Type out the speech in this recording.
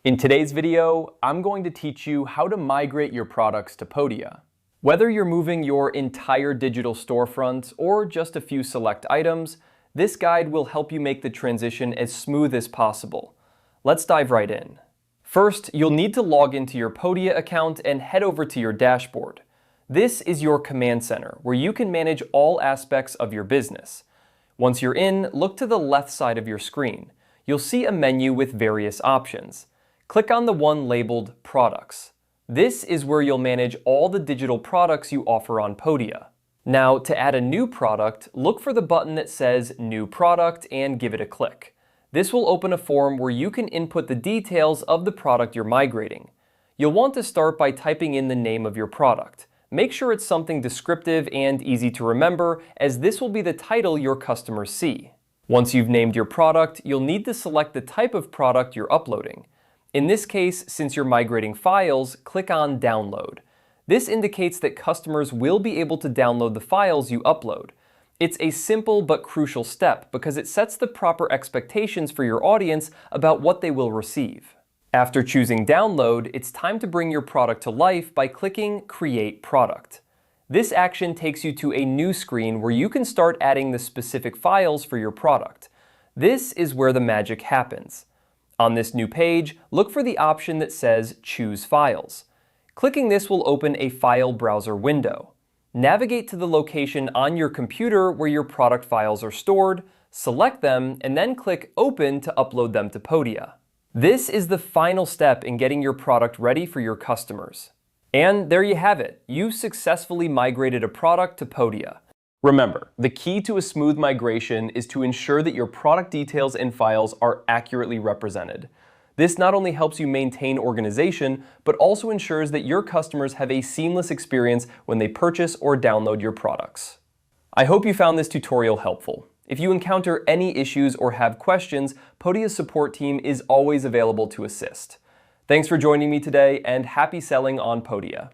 In today's video, I'm going to teach you how to migrate your products to Podia. Whether you're moving your entire digital storefront or just a few select items, this guide will help you make the transition as smooth as possible. Let's dive right in. First, you'll need to log into your Podia account and head over to your dashboard. This is your command center, where you can manage all aspects of your business. Once you're in, look to the left side of your screen. You'll see a menu with various options. Click on the one labeled Products. This is where you'll manage all the digital products you offer on Podia. Now, to add a new product, look for the button that says New Product and give it a click. This will open a form where you can input the details of the product you're migrating. You'll want to start by typing in the name of your product. Make sure it's something descriptive and easy to remember, as this will be the title your customers see. Once you've named your product, you'll need to select the type of product you're uploading. In this case, since you're migrating files, click on Download. This indicates that customers will be able to download the files you upload. It's a simple but crucial step because it sets the proper expectations for your audience about what they will receive. After choosing Download, it's time to bring your product to life by clicking Create Product. This action takes you to a new screen where you can start adding the specific files for your product. This is where the magic happens. On this new page, look for the option that says Choose Files. Clicking this will open a file browser window. Navigate to the location on your computer where your product files are stored, select them, and then click Open to upload them to Podia. This is the final step in getting your product ready for your customers. And there you have it. You've successfully migrated a product to Podia. Remember, the key to a smooth migration is to ensure that your product details and files are accurately represented. This not only helps you maintain organization, but also ensures that your customers have a seamless experience when they purchase or download your products. I hope you found this tutorial helpful. If you encounter any issues or have questions, Podia's support team is always available to assist. Thanks for joining me today, and happy selling on Podia.